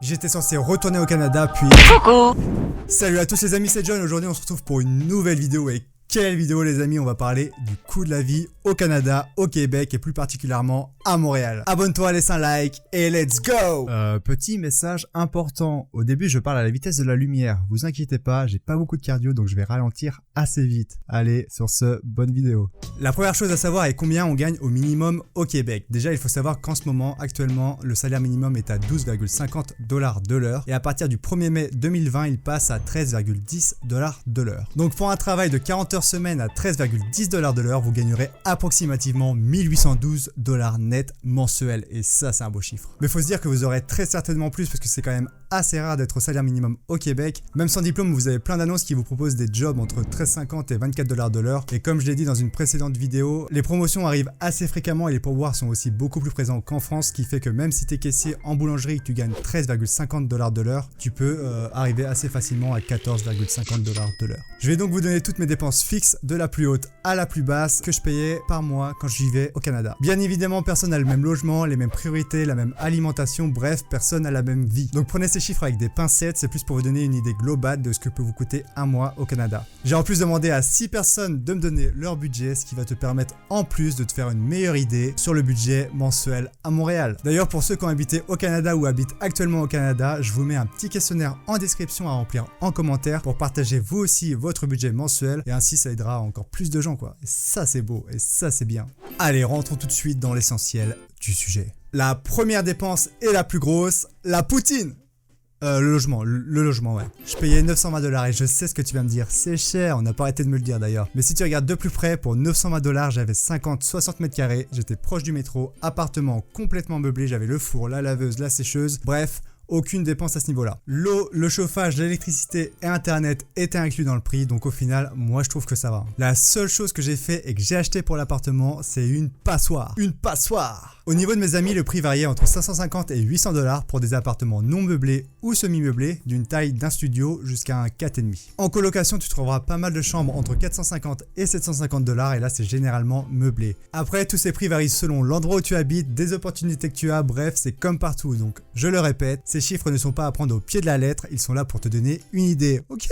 J'étais censé retourner au Canada puis... Coucou. Salut à tous les amis, c'est John. Aujourd'hui on se retrouve pour une nouvelle vidéo. Et quelle vidéo les amis? On va parler du coût de la vie au Canada, au Québec et plus particulièrement à Montréal. Abonne-toi, laisse un like et let's go. Petit message important. Au début je parle à la vitesse de la lumière. Vous inquiétez pas, j'ai pas beaucoup de cardio donc je vais ralentir assez vite. Allez, sur ce, bonne vidéo. La première chose à savoir est combien on gagne au minimum au Québec. Déjà il faut savoir qu'en ce moment, actuellement, le salaire minimum est à 12,50 $ de l'heure. Et à partir du 1er mai 2020, il passe à 13,10 $ de l'heure. Donc pour un travail de 40 heures semaine à 13,10 $ de l'heure, vous gagnerez approximativement 1812 $ net mensuels. Et ça, c'est un beau chiffre. Mais il faut se dire que vous aurez très certainement plus parce que c'est quand même assez rare d'être au salaire minimum au Québec. Même sans diplôme, vous avez plein d'annonces qui vous proposent des jobs entre 13,50 et 24 $ de l'heure. Et comme je l'ai dit dans une précédente vidéo, les promotions arrivent assez fréquemment et les pourboires sont aussi beaucoup plus présents qu'en France, ce qui fait que même si tu es caissier en boulangerie et que tu gagnes 13,50 $ de l'heure, tu peux arriver assez facilement à 14,50 $ de l'heure. Je vais donc vous donner toutes mes dépenses fixes de la plus haute à la plus basse que je payais par mois quand je vivais au Canada. Bien évidemment, personne n'a le même logement, les mêmes priorités, la même alimentation, bref, personne n'a la même vie. Donc prenez ces chiffres avec des pincettes, c'est plus pour vous donner une idée globale de ce que peut vous coûter un mois au Canada. J'ai en plus demandé à 6 personnes de me donner leur budget, ce qui va te permettre en plus de te faire une meilleure idée sur le budget mensuel à Montréal. D'ailleurs, pour ceux qui ont habité au Canada ou habitent actuellement au Canada, je vous mets un petit questionnaire en description à remplir en commentaire pour partager vous aussi votre budget mensuel et ainsi ça aidera encore plus de gens quoi. Et ça c'est beau et ça c'est bien. Allez, rentrons tout de suite dans l'essentiel du sujet. La première dépense et la plus grosse, la poutine. Le logement, ouais. Je payais 920 $ et je sais ce que tu vas me dire, c'est cher, on n'a pas arrêté de me le dire d'ailleurs. Mais si tu regardes de plus près, pour 920 $, j'avais 50-60 mètres carrés, j'étais proche du métro, appartement complètement meublé, j'avais le four, la laveuse, la sécheuse, bref... aucune dépense à ce niveau-là. L'eau, le chauffage, l'électricité et internet étaient inclus dans le prix, donc au final, moi je trouve que ça va. La seule chose que j'ai fait et que j'ai acheté pour l'appartement, c'est une passoire. Une passoire! Au niveau de mes amis, le prix variait entre 550 et 800 $ pour des appartements non meublés ou semi-meublés, d'une taille d'un studio jusqu'à un 4,5. En colocation, tu trouveras pas mal de chambres entre 450 et 750 $ et là c'est généralement meublé. Après, tous ces prix varient selon l'endroit où tu habites, des opportunités que tu as, bref, c'est comme partout, donc je le répète, ces chiffres ne sont pas à prendre au pied de la lettre, ils sont là pour te donner une idée, ok?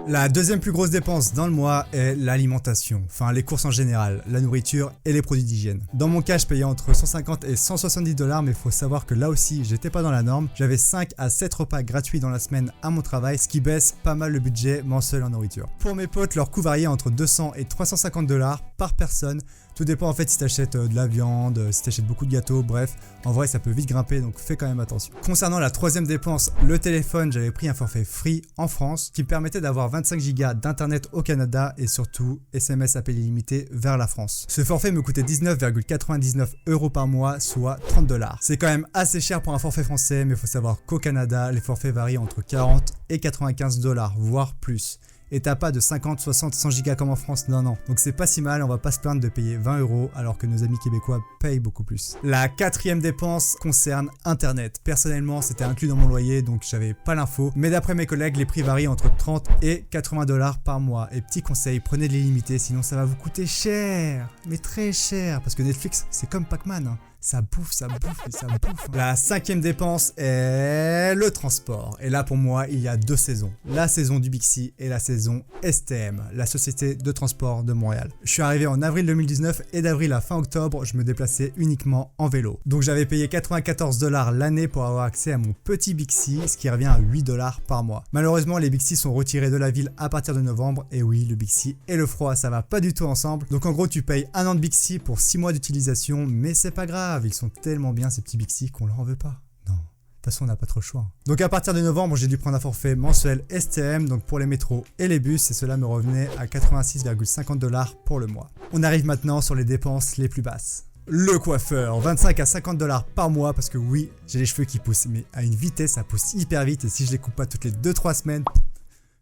La deuxième plus grosse dépense dans le mois est l'alimentation, enfin les courses en général, la nourriture et les produits d'hygiène. Dans mon cas, je payais entre 150 et 170 $, mais il faut savoir que là aussi, j'étais pas dans la norme. J'avais 5 à 7 repas gratuits dans la semaine à mon travail, ce qui baisse pas mal le budget mensuel en nourriture. Pour mes potes, leur coût variait entre 200 et 350 $ par personne. Tout dépend en fait si t'achètes de la viande, si t'achètes beaucoup de gâteaux, bref, en vrai ça peut vite grimper donc fais quand même attention. Concernant la troisième dépense, le téléphone, j'avais pris un forfait free en France qui me permettait d'avoir 25 Go d'internet au Canada et surtout SMS appel illimité vers la France. Ce forfait me coûtait 19,99 € par mois, soit 30 $. C'est quand même assez cher pour un forfait français, mais il faut savoir qu'au Canada, les forfaits varient entre 40 et 95 $, voire plus. Et t'as pas de 50, 60, 100 gigas comme en France, non. Donc c'est pas si mal, on va pas se plaindre de payer 20 € alors que nos amis québécois payent beaucoup plus. La quatrième dépense concerne Internet. Personnellement, c'était inclus dans mon loyer, donc j'avais pas l'info. Mais d'après mes collègues, les prix varient entre 30 et 80 $ par mois. Et petit conseil, prenez de l'illimité, sinon ça va vous coûter cher. Mais très cher, parce que Netflix, c'est comme Pac-Man, hein. Ça bouffe et ça bouffe. La cinquième dépense est le transport. Et là, pour moi, il y a deux saisons. La saison du Bixi et la saison STM, la Société de Transport de Montréal. Je suis arrivé en avril 2019 et d'avril à fin octobre, je me déplaçais uniquement en vélo. Donc j'avais payé 94 $ l'année pour avoir accès à mon petit Bixi, ce qui revient à 8 $ par mois. Malheureusement, les Bixi sont retirés de la ville à partir de novembre. Et oui, le Bixi et le froid, ça va pas du tout ensemble. Donc en gros, tu payes un an de Bixi pour 6 mois d'utilisation, mais c'est pas grave. Ils sont tellement bien ces petits Bixi qu'on leur en veut pas. Non, de toute façon on n'a pas trop le choix. Donc à partir de novembre, j'ai dû prendre un forfait mensuel STM, donc pour les métros et les bus, et cela me revenait à 86,50 $ pour le mois. On arrive maintenant sur les dépenses les plus basses. Le coiffeur, 25 à 50 $ par mois, parce que oui, j'ai les cheveux qui poussent, mais à une vitesse, ça pousse hyper vite, et si je les coupe pas toutes les 2-3 semaines,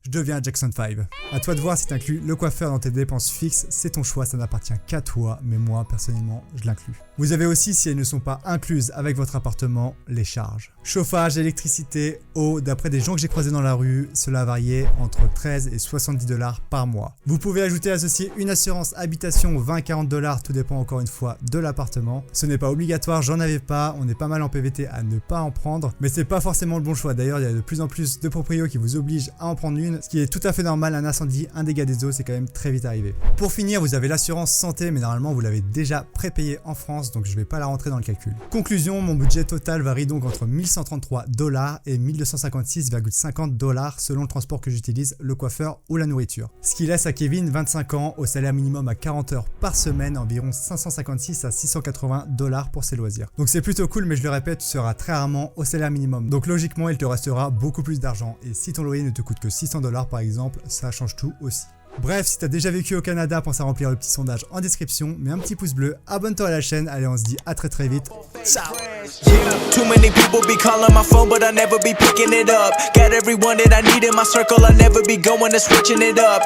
je deviens Jackson 5. À toi de voir si tu inclus le coiffeur dans tes dépenses fixes, c'est ton choix, ça n'appartient qu'à toi, mais moi personnellement je l'inclus. Vous avez aussi, si elles ne sont pas incluses avec votre appartement, les charges. Chauffage, électricité, eau, d'après des gens que j'ai croisés dans la rue, cela variait entre 13 et 70 $ par mois. Vous pouvez ajouter à ceci une assurance habitation 20-40 $, tout dépend encore une fois de l'appartement. Ce n'est pas obligatoire, j'en avais pas, on est pas mal en PVT à ne pas en prendre, mais c'est pas forcément le bon choix. D'ailleurs, il y a de plus en plus de proprios qui vous obligent à en prendre une, ce qui est tout à fait normal. Un incendie, un dégât des eaux, c'est quand même très vite arrivé. Pour finir, vous avez l'assurance santé, mais normalement vous l'avez déjà prépayée en France, donc je vais pas la rentrer dans le calcul. Conclusion, mon budget total varie donc entre 1133 $ et 1256,50 $ selon le transport que j'utilise, le coiffeur ou la nourriture. Ce qui laisse à Kevin 25 ans, au salaire minimum à 40 heures par semaine, environ 556 à 680 $ pour ses loisirs. Donc c'est plutôt cool, mais je le répète, tu seras très rarement au salaire minimum. Donc logiquement, il te restera beaucoup plus d'argent. Et si ton loyer ne te coûte que 600 $ par exemple, ça change tout aussi. Bref, si t'as déjà vécu au Canada, pense à remplir le petit sondage en description, mets un petit pouce bleu, abonne-toi à la chaîne, allez on se dit à très vite, ciao. Yeah, too many people be calling my phone, but I never be picking it up. Got everyone that I need in my circle, I never be going and switching it up.